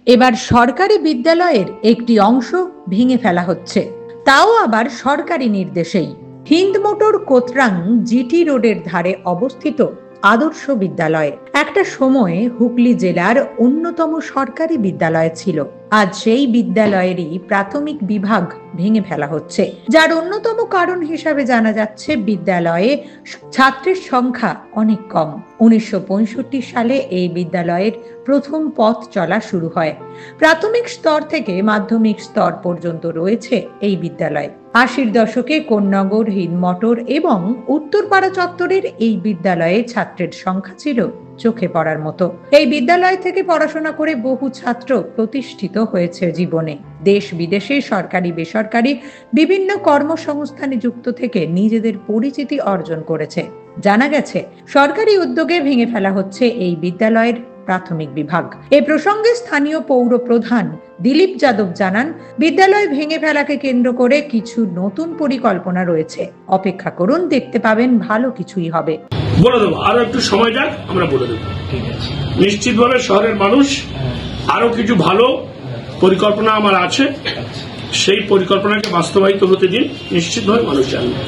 এবার সরকারি বিদ্যালয়ের একটি অংশ ভেঙে ফেলা হচ্ছে, তাও আবার সরকারি নির্দেশেই। হিন্দমোটর কোতরাং জিটি রোডের ধারে অবস্থিত আদর্শ বিদ্যালয় একটা সময়ে হুগলি জেলার অন্যতম সরকারি বিদ্যালয় ছিল। আজ সেই বিদ্যালয়েরই প্রাথমিক বিভাগ ভেঙে ফেলা হচ্ছে, যার অন্যতম কারণ হিসাবে জানা যাচ্ছে বিদ্যালয়ে ছাত্রের সংখ্যা অনেক কম। 1965 সালে এই বিদ্যালয়ের প্রথম পথ চলা শুরু হয়। প্রাথমিক স্তর থেকে মাধ্যমিক স্তর পর্যন্ত রয়েছে এই বিদ্যালয়। 80-র দশকে কোন্নগর, হিন্দমোটর এবং উত্তরপাড়া চত্বরের এই বিদ্যালয়ে ছাত্রের সংখ্যা ছিল চোখে পড়ার মতো। এই বিদ্যালয় থেকে পড়াশোনা করে বহু ছাত্র প্রতিষ্ঠিত হয়েছে জীবনে। দেশ বিদেশে সরকারি বেসরকারি বিভিন্ন কর্মসংস্থানে যুক্ত থেকে নিজেদের পরিচিতি অর্জন করেছে। জানা গেছে সরকারি উদ্যোগে ভেঙে ফেলা হচ্ছে এই বিদ্যালয়ের প্রাথমিক বিভাগ। এ প্রসঙ্গে স্থানীয় পৌর প্রধান দিলীপ যাদব জানান, বিদ্যালয় ভেঙে ফেলাকে কেন্দ্র করে কিছু নতুন পরিকল্পনা রয়েছে। অপেক্ষা করুন, দেখতে পাবেন ভালো কিছুই হবে। বলে দেবো, আরো একটু সময় যাক, আমরা বলে দেবো। নিশ্চিতভাবে শহরের মানুষ আরো কিছু ভালো পরিকল্পনা আমার আছে, সেই পরিকল্পনাকে বাস্তবায়িত হতে দিন, নিশ্চিতভাবে মানুষ জানবে।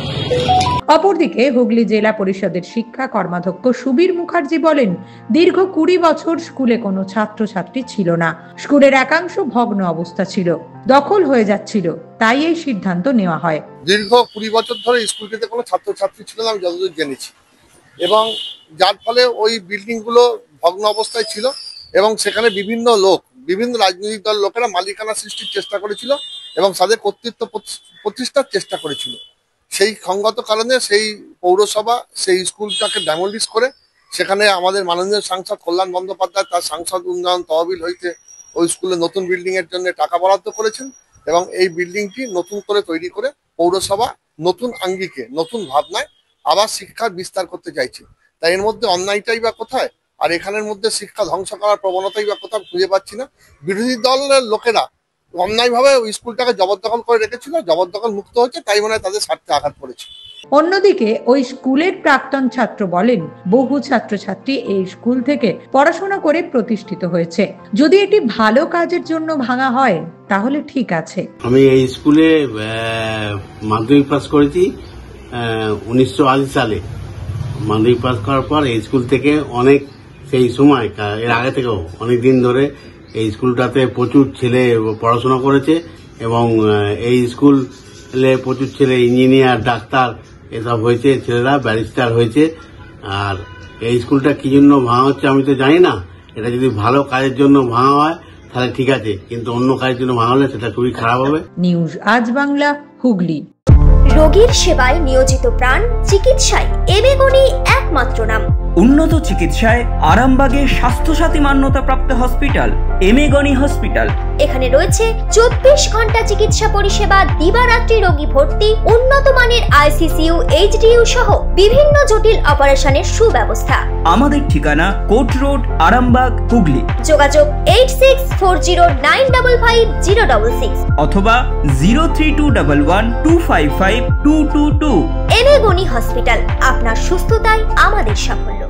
অপরদিকে হুগলি জেলা পরিষদের শিক্ষা কর্মাধ্যক্ষ সুবীর মুখার্জি বলেন, দীর্ঘ 20 বছর স্কুলে কোনো ছাত্রছাত্রী ছিল না। স্কুলের একাংশ ভগ্ন অবস্থা ছিল, দখল হয়ে যাচ্ছিল, তাই এই সিদ্ধান্ত নেওয়া হয়। দীর্ঘ 20 বছর ধরে স্কুলটিতে কোনো ছাত্রছাত্রী ছিল না, আমি যতদূর জেনেছি, এবং যার ফলে ওই বিল্ডিং গুলো ভগ্ন অবস্থায় ছিল এবং সেখানে বিভিন্ন লোক, বিভিন্ন রাজনৈতিক দল লোকেরা মালিকানা সৃষ্টির চেষ্টা করেছিল এবং তাদের কর্তৃত্ব প্রতিষ্ঠার চেষ্টা করেছিল। সেই সঙ্গত কারণে সেই পৌরসভা সেই স্কুলটাকে ডেমোলিশ করে সেখানে আমাদের মাননীয় সাংসদ কল্যাণ বন্দ্যোপাধ্যায় তার সাংসদ উন্নয়ন তহবিল হইতে ওই স্কুলে নতুন বিল্ডিং এর জন্য টাকা বরাদ্দ করেছেন এবং এই বিল্ডিংটি নতুন করে তৈরি করে পৌরসভা নতুন আঙ্গিকে, নতুন ভাবনায় আবার শিক্ষার বিস্তার করতে চাইছে। তাই এর মধ্যে অন্যায়টাই বা কোথায়, আর এখানের মধ্যে শিক্ষা ধ্বংস করার প্রবণতাই বা কোথাও খুঁজে পাচ্ছি না। বিরোধী দলের লোকেরা অন্যায়ভাবে ওই স্কুলটাকে জবরদখল করে রেখেছিল, জবরদখল মুক্ত হচ্ছে, তাই মনে হয় তাদের স্বার্থে আঘাত পড়েছে। অন্যদিকে ওই স্কুলের প্রাক্তন ছাত্র বলেন, বহু ছাত্রছাত্রী এই স্কুল থেকে পড়াশোনা করে প্রতিষ্ঠিত হয়েছে। যদি এটি ভালো কাজের জন্য ভাঙা হয় তাহলে ঠিক আছে। আমি এই স্কুলে মাধ্যমিক পাস করেছি 1980 সালে। মাধ্যমিক পাস করার পর এই স্কুল থেকে অনেক, সেই সময় এর আগে থেকেও অনেক দিন ধরে এই স্কুলটাতে প্রচুর ছেলে পড়াশোনা করেছে এবং এই স্কুলে প্রচুর ছেলে ইঞ্জিনিয়ার, ডাক্তার এসব হয়েছে, ছেলেরা ব্যারিস্টার হয়েছে। আর এই স্কুলটা কি জন্য ভাঙা হচ্ছে আমি তো জানি না। এটা যদি ভালো কাজের জন্য ভাঙা হয় তাহলে ঠিক আছে, কিন্তু অন্য কাজের জন্য ভাঙা হলে সেটা খুবই খারাপ হবে। নিউজ আজ বাংলা, হুগলি। রোগীর সেবায় নিয়োজিত প্রাণ, চিকিৎসায় এবেগুনি একমাত্র নাম। উন্নত চিকিৎসায় আরামবাগে স্বাস্থ্যসাথী মান্যতাপ্রাপ্ত হসপিটাল এমেগনি হসপিটাল। এখানে রয়েছে 24 ঘন্টা চিকিৎসা পরিষেবা, দিবারাত্রি রোগী ভর্তি, উন্নত মানের আইসিসিইউ, এইচডিইউ সহ বিভিন্ন জটিল অপারেশনের সুব্যবস্থা। আমাদের ঠিকানা কোট রোড, আরামবাগ, হুগলি। যোগাযোগ 8640955066 অথবা 03211255222। এমেগনি হসপিটাল, আপনার সুস্থতাই আমাদের সাফল্য।